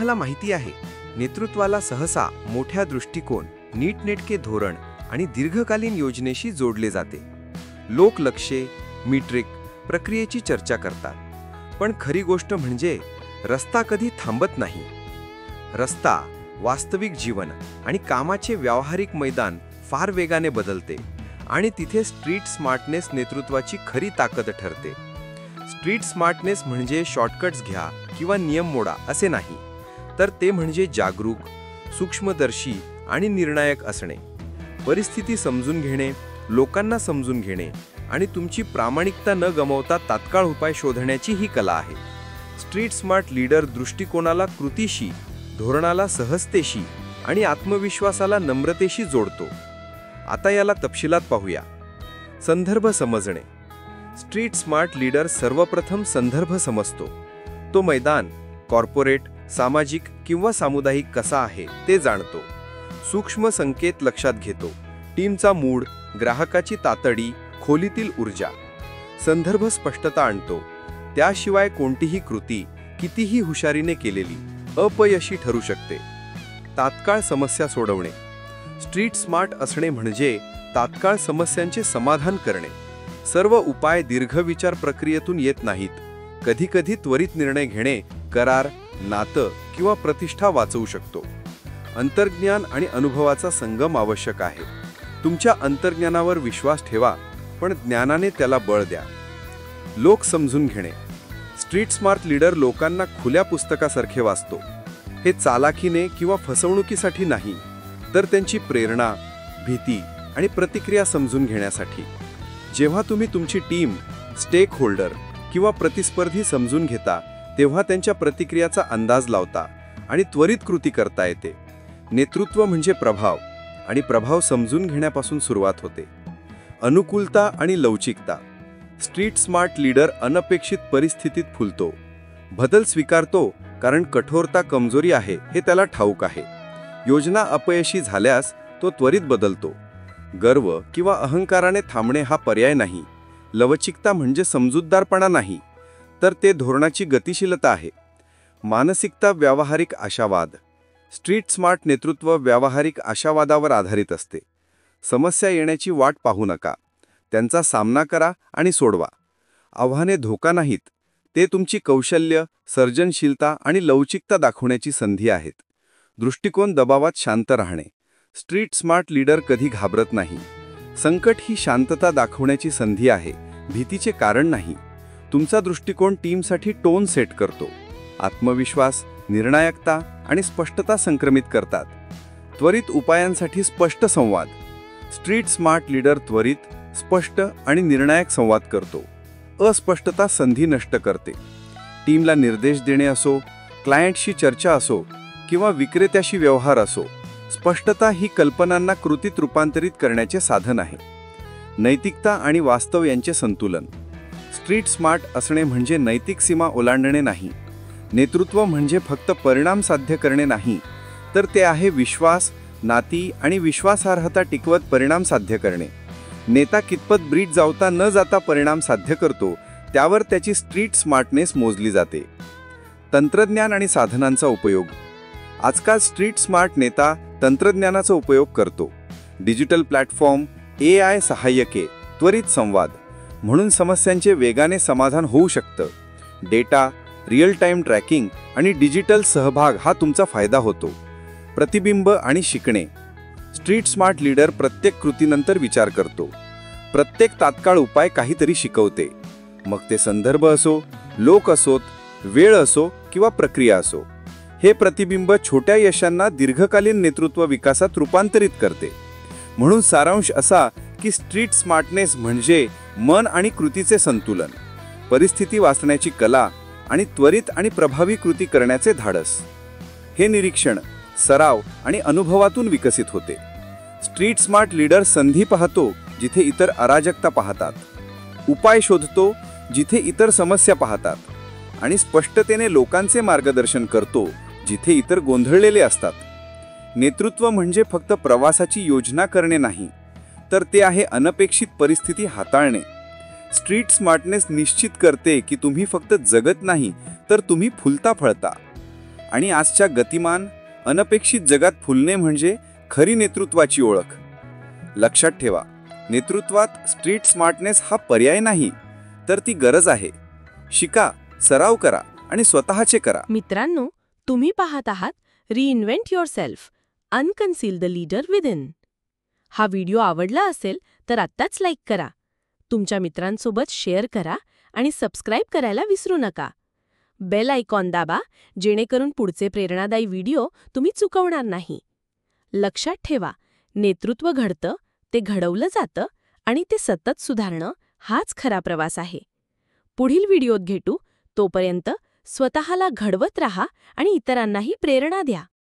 तुम्हाला माहिती आहे, नेतृत्वाला सहसा मोठ्या दृष्टिकोन, नीटनेटके धोरण आणि दीर्घकालीन योजनेशी जोडले जाते. लोक लक्ष्ये, मीट्रिक, प्रक्रियेची चर्चा करतात, पण खरी गोष्ट म्हणजे रस्ता कधी थांबत नाही. रस्ता वास्तविक जीवन आणि कामाचे व्यावहारिक मैदान फार वेगाने बदलते आणि तिथे स्ट्रीट स्मार्टनेस नेतृत्वाची खरी ताकद ठरते. स्ट्रीट स्मार्टनेस म्हणजे शॉर्टकट्स घ्या किंवा नियम मोडा असे नाही, तर ते म्हणजे जागरूक, सूक्ष्मदर्शी आणि निर्णायक असणे. परिस्थिती समजून घेणे, लोकांना समजून घेणे आणि तुमची प्रामाणिकता न गमावता तात्काळ उपाय शोधण्याची ही कला आहे. स्ट्रीट स्मार्ट लीडर दृष्टिकोनाला कृतीशी, धोरणाला सहजतेशी आणि आत्मविश्वासाला नम्रतेशी जोडतो. आता याला तपशिलात पाहूया. संदर्भ समजणे. स्ट्रीट स्मार्ट लीडर सर्वप्रथम संदर्भ समजतो. तो मैदान, कॉर्पोरेट, सामाजिक किंवा सामुदायिक कसा आहे ते जाणतो. सूक्ष्म संकेत लक्षात घेतो. टीमचा मूड, ग्राहकाची तातडी, खोलीतील ऊर्जा. संदर्भ स्पष्टता आणतो. त्याशिवाय कोणतीही कृती कितीही हुशारीने केलेली अपयशी ठरू शकते. तात्काळ समस्या सोडवणे. स्ट्रीट स्मार्ट असणे म्हणजे तात्काळ समस्यांचे समाधान करणे. सर्व उपाय दीर्घविचार प्रक्रियेतून येत नाहीत. कधीकधी त्वरित निर्णय घेणे करार, नातं किंवा प्रतिष्ठा वाचवू शकतो. अंतर्ज्ञान आणि अनुभवाचा संगम आवश्यक आहे. तुमच्या अंतर्ज्ञानावर विश्वास ठेवा, पण ज्ञानाने त्याला बळ द्या. लोक समजून घेणे. स्ट्रीट स्मार्ट लीडर लोकांना खुल्या पुस्तकासारखे वाचतो. हे चालाखीने किंवा फसवणुकीसाठी नाही, तर त्यांची प्रेरणा, भीती आणि प्रतिक्रिया समजून घेण्यासाठी. जेव्हा तुम्ही तुमची टीम, स्टेक होल्डर किंवा प्रतिस्पर्धी समजून घेता, तेव्हा त्यांच्या प्रतिक्रियाचा अंदाज लावता आणि त्वरित कृती करता येते. नेतृत्व म्हणजे प्रभाव, आणि प्रभाव समजून घेण्यापासून सुरुवात होते. अनुकूलता आणि लवचिकता. स्ट्रीट स्मार्ट लीडर अनपेक्षित परिस्थितीत फुलतो. बदल स्वीकारतो कारण कठोरता कमजोरी आहे हे त्याला ठाऊक आहे. योजना अपयशी झाल्यास तो त्वरित बदलतो. गर्व किंवा अहंकाराने थांबणे हा पर्याय नाही. लवचिकता म्हणजे समजूतदारपणा नाही, तर ते धोरणाची गतिशीलता आहे. मानसिकता व्यावहारिक आशावाद. स्ट्रीट स्मार्ट नेतृत्व व्यावहारिक आशावादावर आधारित असते. समस्या येण्याची वाट पाहू नका, त्यांचा सामना करा आणि सोडवा. आव्हाने धोका नाहीत, ते तुमची कौशल्य, सर्जनशीलता आणि लवचिकता दाखवण्याची संधी आहेत. दृष्टिकोन दबावात शांत राहणे. स्ट्रीट स्मार्ट लीडर कधी घाबरत नाही. संकट ही शांतता दाखवण्याची संधी आहे, भीतीचे कारण नाही. तुमचा दृष्टिकोन टीमसाठी टोन सेट करतो. आत्मविश्वास, निर्णायकता आणि स्पष्टता संक्रमित करतात. त्वरित उपायांसाठी स्पष्ट संवाद. स्ट्रीट स्मार्ट लीडर त्वरित, स्पष्ट आणि निर्णायक संवाद करतो. अस्पष्टता संधी नष्ट करते. टीमला निर्देश देणे असो, क्लायंटशी चर्चा असो किंवा विक्रेत्याशी व्यवहार असो, स्पष्टता ही कल्पनांना कृतीत रूपांतरित करण्याचे साधन आहे. नैतिकता आणि वास्तव यांचे संतुलन. स्ट्रीट स्मार्ट असणे म्हणजे नैतिक सीमा ओलांडणे नाही. नेतृत्व म्हणजे फक्त परिणाम साध्य करणे नाही, तर ते आहे विश्वास, नाती आणि विश्वासार्हता टिकवत परिणाम साध्य करणे. नेता कितपत ब्रीज जावता न जाता परिणाम साध्य करतो, त्यावर त्याची स्ट्रीट स्मार्टनेस मोजली जाते. तंत्रज्ञान आणि साधनांचा उपयोग. आजकाल स्ट्रीट स्मार्ट नेता तंत्रज्ञानाचा उपयोग करतो. डिजिटल प्लॅटफॉर्म, AI सहाय्यके, त्वरित संवाद. म्हणून समस्यांचे वेगाने समाधान होऊ शकतं. डेटा, रिअल टाईम ट्रॅकिंग आणि डिजिटल सहभाग हा तुमचा फायदा होतो. प्रतिबिंब आणि शिकणे. स्ट्रीट स्मार्ट लीडर प्रत्येक कृतीनंतर विचार करतो. प्रत्येक तात्काळ उपाय काहीतरी शिकवते. मग ते संदर्भ असो, लोक असोत, वेळ असो किंवा प्रक्रिया असो. हे प्रतिबिंब छोट्या यशांना दीर्घकालीन नेतृत्व विकासात रूपांतरित करते. म्हणून सारांश असा की स्ट्रीट स्मार्टनेस म्हणजे मन आणि कृतीचे संतुलन, परिस्थिती वाचण्याची कला आणि त्वरित आणि प्रभावी कृती करण्याचे धाडस. हे निरीक्षण, सराव आणि अनुभवातून विकसित होते. स्ट्रीट स्मार्ट लीडर संधी पाहतो जिथे इतर अराजकता पाहतात, उपाय शोधतो जिथे इतर समस्या पाहतात, आणि स्पष्टतेने लोकांचे मार्गदर्शन करतो जिथे इतर गोंधळलेले असतात. नेतृत्व म्हणजे फक्त प्रवासाची योजना करणे नाही, तर ते आहे अनपेक्षित परिस्थिती हाताळणे. स्ट्रीट स्मार्टनेस निश्चित करते की तुम्ही फक्त जगत नाही, तर तुम्ही फुलता फळता. आणि आजच्या गतिमान अनपेक्षित जगात फुलणे म्हणजे खरी नेतृत्वाची ओळख. लक्षात ठेवा, नेतृत्वात स्ट्रीट स्मार्टनेस हा पर्याय नाही, तर ती गरज आहे. शिका, सराव करा आणि स्वतःचे करा. मित्रांनो, तुम्ही पाहत आहात reinvent yourself, unconceal the leader within. हा व्हिडिओ आवडला असेल तर आत्ताच लाईक करा, तुमच्या मित्रांसोबत शेअर करा आणि सबस्क्राईब करायला विसरू नका. बेल आयकॉन दाबा, जेणेकरून पुढचे प्रेरणादायी व्हिडिओ तुम्ही चुकवणार नाही. लक्षात ठेवा, नेतृत्व घडतं, ते घडवलं जातं आणि ते सतत सुधारणं हाच खरा प्रवास आहे. पुढील व्हिडिओत भेटू, तोपर्यंत स्वतःला घडवत राहा आणि इतरांनाही प्रेरणा द्या.